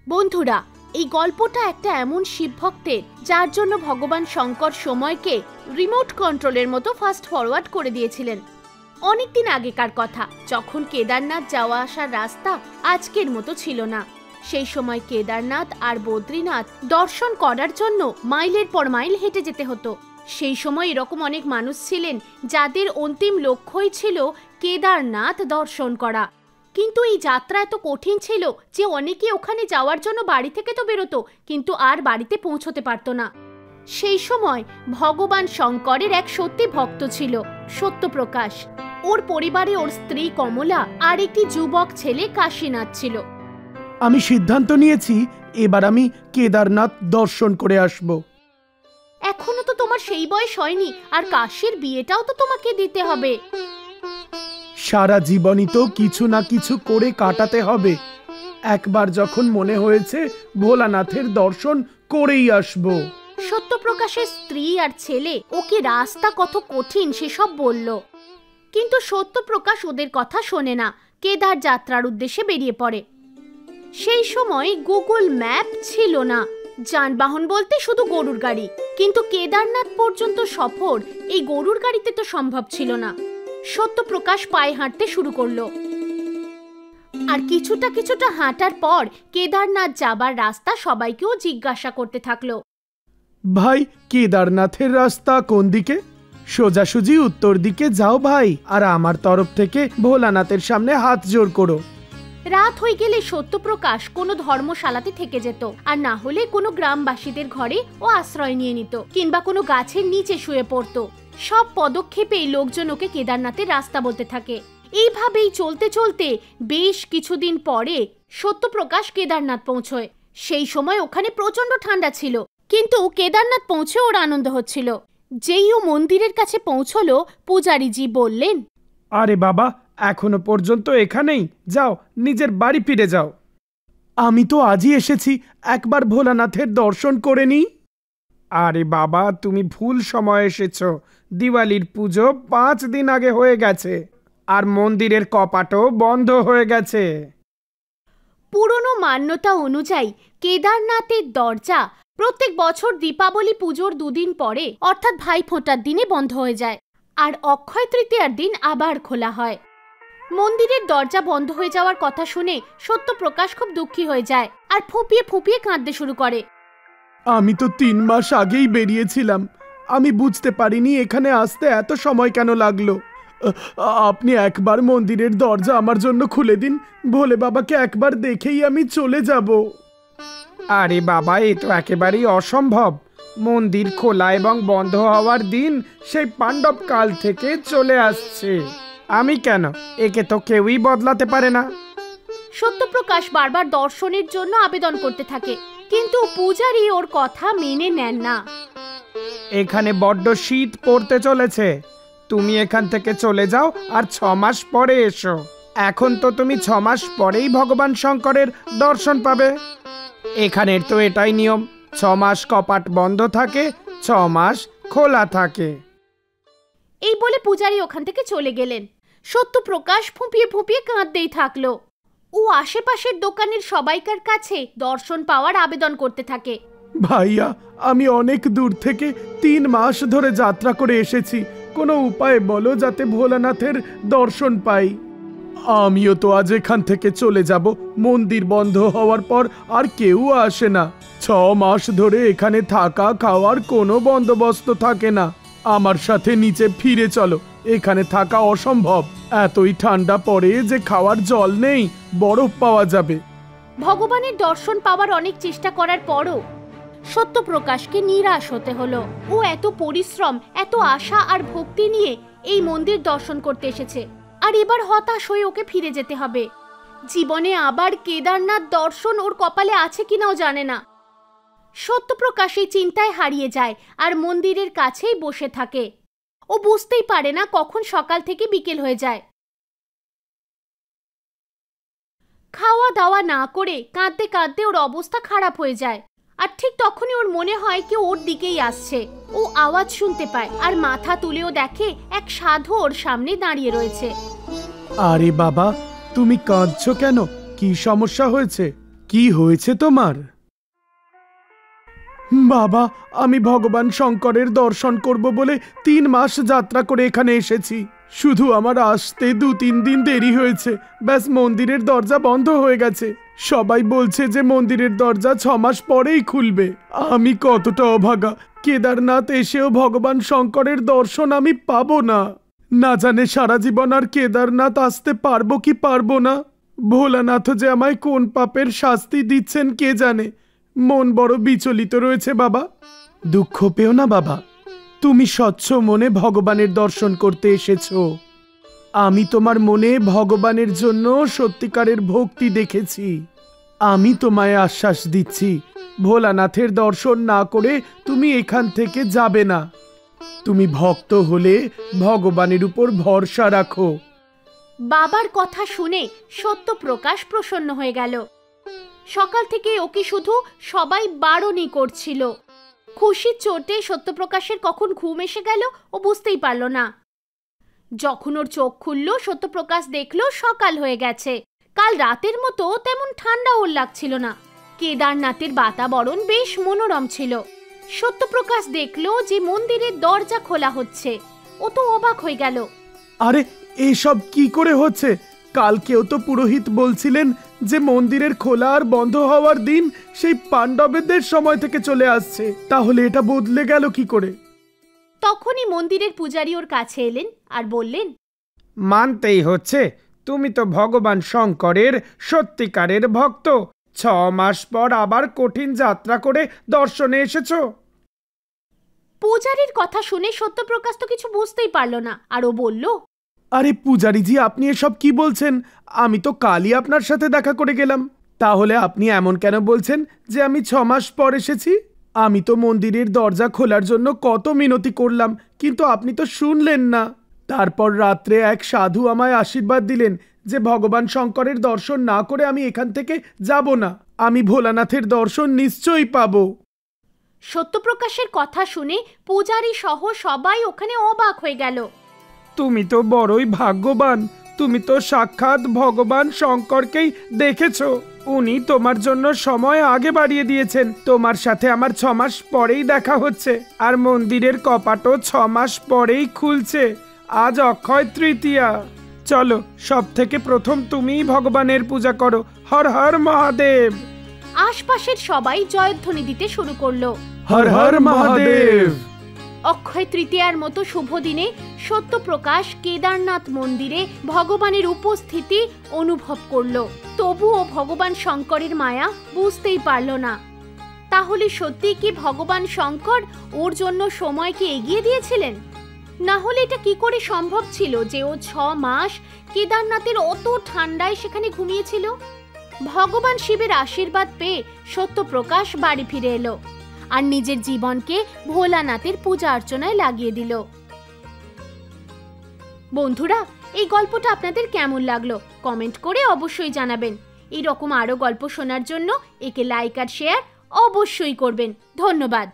বন্ধুরা, এই গল্পটা একটা এমন শিব ভক্তের যার জন্য ভগবান শঙ্কর সময়কে রিমোট কন্ট্রোলের মতো ফাস্ট ফরওয়ার্ড করে দিয়েছিলেন। অনেকদিন আগেকার কথা, যখন কেদারনাথ যাওয়া আসার রাস্তা আজকের মতো ছিল না। সেই সময় কেদারনাথ আর বদ্রীনাথ দর্শন করার জন্য মাইলের পর মাইল হেঁটে যেতে হতো। সেই সময় এরকম অনেক মানুষ ছিলেন যাদের অন্তিম লক্ষ্যই ছিল কেদারনাথ দর্শন করা। কিন্তু এই যাত্রা এত কঠিন ছিল যে অনেকে ওখানে যাওয়ার জন্য বাড়ি থেকে তো বেরোতো, কিন্তু আর বাড়িতে পৌঁছতে পারতো না। সেই সময় ভগবান শঙ্করের এক সত্যি ভক্ত ছিল, সত্যপ্রকাশ। ওর পরিবারে ওর স্ত্রী কমলা আর একটি যুবক ছেলে কাশীনাথ ছিল। আমি সিদ্ধান্ত নিয়েছি এবার আমি কেদারনাথ দর্শন করে আসব। এখনো তো তোমার সেই বয়স হয়নি, আর কাশীর বিয়েটাও তো তোমাকে দিতে হবে। সারা জীবনই তো কিছু না কিছু করে কাটাতে হবে। একবার যখন মনে হয়েছে ভোলানাথের দর্শন করেই আসব। সত্যপ্রকাশের স্ত্রী আর ছেলে ওকে রাস্তা কত কঠিন সেসব বলল, কিন্তু সত্যপ্রকাশ ওদের কথা শোনে না। কেদার যাত্রার উদ্দেশ্যে বেরিয়ে পড়ে। সেই সময় গুগল ম্যাপ ছিল না, যানবাহন বলতে শুধু গরুর গাড়ি। কিন্তু কেদারনাথ পর্যন্ত সফর এই গরুর গাড়িতে তো সম্ভব ছিল না। সত্যপ্রকাশ পায়ে হাঁটতে শুরু করলো, আর কিছুটা হাঁটার পর কেদারনাথ যাবার রাস্তা সবাইকেও জিজ্ঞাসা করতে থাকলো। ভাই, কেদারনাথের রাস্তা কোন দিকে? সোজাসুজি উত্তর দিকে যাও ভাই, আর আমার তরফ থেকে ভোলানাথের সামনে হাত জোড় করো। রাত হয়ে গেলে সত্যপ্রকাশ কোনো ধর্মশালাতে থেকে যেত, আর না হলে কোনো গ্রামবাসীদের ঘরে ও আশ্রয় নিয়ে নিত, কিংবা কোনো গাছের নিচে শুয়ে পড়তো। সব পদক্ষেপেই লোকজন ওকে কেদারনাথের রাস্তা বলতে থাকে। এইভাবেই চলতে চলতে বেশ কিছুদিন পরে সত্যপ্রকাশ কেদারনাথ পৌঁছয়। সেই সময় ওখানে প্রচন্ড ঠান্ডা ছিল, কিন্তু কেদারনাথ পৌঁছে ওর আনন্দ হচ্ছিল। যেই ও মন্দিরের কাছে পৌঁছলো, পূজারীজি বললেন, আরে বাবা, এখনো পর্যন্ত এখানেই? যাও, নিজের বাড়ি ফিরে যাও। আমি তো আজই এসেছি, একবার ভোলানাথের দর্শন করে নি। আরে বাবা, তুমি ভুল সময় এসেছ। দিওয়ালির পুজো 5 দিন আগে হয়ে গেছে, আর মন্দিরের কপাটও বন্ধ হয়ে গেছে। পুরনো মান্যতা অনুযায়ী কেদারনাথের দরজা প্রত্যেক বছর দীপাবলি পুজোর 2 দিন পরে, অর্থাৎ ভাইফোঁটার দিনে বন্ধ হয়ে যায়, আর অক্ষয় তৃতীয়ার দিন আবার খোলা হয়। মন্দিরের দরজা বন্ধ হয়ে যাওয়ার কথা শুনে সত্যপ্রকাশ খুব দুঃখী হয়ে যায় আর ফুপিয়ে ফুপিয়ে কাঁদতে শুরু করে। আমি তো 3 মাস আগেই বেরিয়েছিলাম, আমি বুঝতে পারিনি এখানে আসতে এত সময় কেন লাগলো। আপনি একবার মন্দিরের দরজা আমার জন্য খুলে দিন, ভোলে বাবাকে একবার দেখেই আমি চলে যাব। আরে বাবা, এ তো একেবারেই অসম্ভব। মন্দির খোলা এবং বন্ধ হওয়ার দিন সেই পাণ্ডব কাল থেকে চলে আসছে। আমি কেন? একে তো কেউই বদলাতে পারে না। সত্যপ্রকাশ বারবার দর্শনের জন্য আবেদন করতে থাকে, কিন্তু পূজারী ওর কথা মেনে নেন না। এখানে বড্ড শীত পড়তে চলেছে, তুমি এখান থেকে চলে যাও আর 6 মাস পরে এসো। এখন তো তুমি 6 মাস পরেই ভগবান শঙ্করের দর্শন পাবে। এখানের তো এটাই নিয়ম, 6 মাস কপাট বন্ধ থাকে, 6 মাস খোলা থাকে। এই বলে পূজারী ওখান থেকে চলে গেলেন। সত্যপ্রকাশ ফুপিয়ে ফুপিয়ে কাঁদতেই থাকলো। ও আশেপাশের দোকানের সবাইকার কাছে দর্শন পাওয়ার আবেদন করতে থাকে। ভাইয়া, আমি অনেক দূর থেকে 3 মাস ধরে যাত্রা করে এসেছি, কোনো উপায় বলো যাতে ভোলানাথের দর্শন পাই। আমিও তো আজ এখান থেকে চলে যাব, মন্দির বন্ধ হওয়ার পর আর কেউ আসে না। 6 মাস ধরে এখানে থাকা খাওয়ার কোনো বন্দোবস্ত থাকে না। আমার সাথে নিচে ফিরে চলো, এখানে থাকা অসম্ভব। এতই ঠান্ডা পড়ে যে খাওয়ার জল নেই, বরফ পাওয়া যাবে। ভগবানের দর্শন পাওয়ার অনেক চেষ্টা করার পরও সত্যপ্রকাশকে নিরাশ হতে হলো। ও এত পরিশ্রম, এত আশা আর ভক্তি নিয়ে এই মন্দির দর্শন করতে এসেছে, আর এবার হতাশ হয়ে ওকে ফিরে যেতে হবে। জীবনে আবার কেদারনাথ দর্শন ওর কপালে আছে কিনাও জানে না। সত্যপ্রকাশ এই চিন্তায় হারিয়ে যায় আর মন্দিরের কাছেই বসে থাকে। ও বুঝতেই পারে না কখন সকাল থেকে বিকেল হয়ে যায়। খাওয়া দাওয়া না করে কাঁদতে কাঁদতে ওর অবস্থা খারাপ হয়ে যায়, আর ঠিক তখনই ওর মনে হয় কেউ ওর দিকেই আসছে। ও আওয়াজ শুনতে পায় আর মাথা তুলেও দেখে এক সাধু ওর সামনে দাঁড়িয়ে রয়েছে। আরে বাবা, তুমি কাঁদছো কেন? কি সমস্যা হয়েছে? কি হয়েছে তোমার? বাবা, আমি ভগবান শঙ্করের দর্শন করব বলে 3 মাস যাত্রা করে এখানে এসেছি। শুধু আমার আসতে 2-3 দিন দেরি হয়েছে, ব্যাস মন্দিরের দরজা বন্ধ হয়ে গেছে। সবাই বলছে যে মন্দিরের দরজা 6 মাস পরেই খুলবে। আমি কতটা অভাগা, কেদারনাথ এসেও ভগবান শঙ্করের দর্শন আমি পাবো না। না জানে সারা জীবন আর কেদারনাথ আসতে পারবো কি পারবো না। ভোলানাথ যে আমায় কোন পাপের শাস্তি দিচ্ছেন কে জানে। মন বড় বিচলিত রয়েছে বাবা। দুঃখ পেও না বাবা, তুমি স্বচ্ছ মনে ভগবানের দর্শন করতে এসেছো। আমি তোমার মনে ভগবানের জন্য সত্যিকারের ভক্তি দেখেছি। আমি তোমায় আশ্বাস দিচ্ছি, ভোলানাথের দর্শন না করে তুমি এখান থেকে যাবে না। তুমি ভক্ত হলে ভগবানের উপর ভরসা রাখো। বাবার কথা শুনে সত্যপ্রকাশ প্রসন্ন হয়ে গেল। সকাল থেকে ওকে শুধু সবাই বারণই করছিল। খুশির চোটে সত্যপ্রকাশের কখন ঘুম এসে গেল ও বুঝতেই পারল না। যখন ওর চোখ খুলল, সত্যপ্রকাশ দেখল সকাল হয়ে গেছে। কাল রাতের মতো তেমন ঠান্ডা ওর লাগছিল না। কেদারনাথের বাতাবরণ বেশ মনোরম ছিল। সত্যপ্রকাশ দেখল যে মন্দিরের দরজা খোলা হচ্ছে। ও তো অবাক হয়ে গেল। আরে এসব কি করে হচ্ছে? কালকেও তো পুরোহিত বলছিলেন যে মন্দিরের খোলা আর বন্ধ হওয়ার দিন সেই পাণ্ডবদের সময় থেকে চলে আসছে। তাহলে এটা বদলে গেল কি করে? তখনই মন্দিরের পূজারী ওর কাছে এলেন আর বললেন, মানতেই হচ্ছে, তুমি তো ভগবান শঙ্করের সত্যিকারের ভক্ত। 6 মাস পর আবার কঠিন যাত্রা করে দর্শনে এসেছো। পূজারীর কথা শুনে সত্যপ্রকাশ তো কিছু বুঝতেই পারল না। আর ও বলল, আরে পূজারীজি, আপনি এসব কি বলছেন? আমি তো কালই আপনার সাথে দেখা করে গেলাম। তাহলে আপনি এমন কেন বলছেন যে আমি 6 মাস পর এসেছি? আমি তো মন্দিরের দরজা খোলার জন্য কত মিনতি করলাম, কিন্তু আপনি তো শুনলেন না। তারপর রাত্রে এক সাধু আমায় আশীর্বাদ দিলেন যে ভগবান শঙ্করের দর্শন না করে আমি এখান থেকে যাব না। আমি ভোলানাথের দর্শন নিশ্চয়ই পাবো। সত্যপ্রকাশের কথা শুনে পূজারী সহ সবাই ওখানে অবাক হয়ে গেল। তুমি তো বড়ই ভাগ্যবান। তুমি তো সাক্ষাৎ ভগবান শঙ্করকেই দেখেছো। উনি তোমার জন্য সময় আগে বাড়িয়ে দিয়েছেন। তোমার সাথে আমার 6 মাস পরেই দেখা হচ্ছে, আর মন্দিরের কপাটও 6 মাস পরেই খুলছে। আজ অক্ষয় তৃতীয়া। চলো, সব থেকে প্রথম তুমিই ভগবানের পূজা করো। হর হর মহাদেব। আশপাশের সবাই জয়ধ্বনি দিতে শুরু করলো। হর হর মহাদেব। অক্ষয় তৃতীয়ার মতো শুভ দিনে সত্যপ্রকাশ কেদারনাথ মন্দিরে ভগবানের উপস্থিতি অনুভব করল। তবুও ভগবান শঙ্করের মায়া বুঝতেই পারল না। তাহলে সত্যি কি ভগবান শঙ্কর ওর জন্য সময়কে এগিয়ে দিয়েছিলেন? না হলে এটা কি করে সম্ভব ছিল যে ও 6 মাস কেদারনাথের অত ঠান্ডায় সেখানে ঘুমিয়েছিল? ভগবান শিবের আশীর্বাদ পেয়ে সত্যপ্রকাশ বাড়ি ফিরে এলো আর নিজের জীবনকে ভোলানাথের পূজা অর্চনায় লাগিয়ে দিল। বন্ধুরা, এই গল্পটা আপনাদের কেমন লাগলো কমেন্ট করে অবশ্যই জানাবেন। এরকম আরো গল্প শোনার জন্য একে লাইক আর শেয়ার অবশ্যই করবেন। ধন্যবাদ।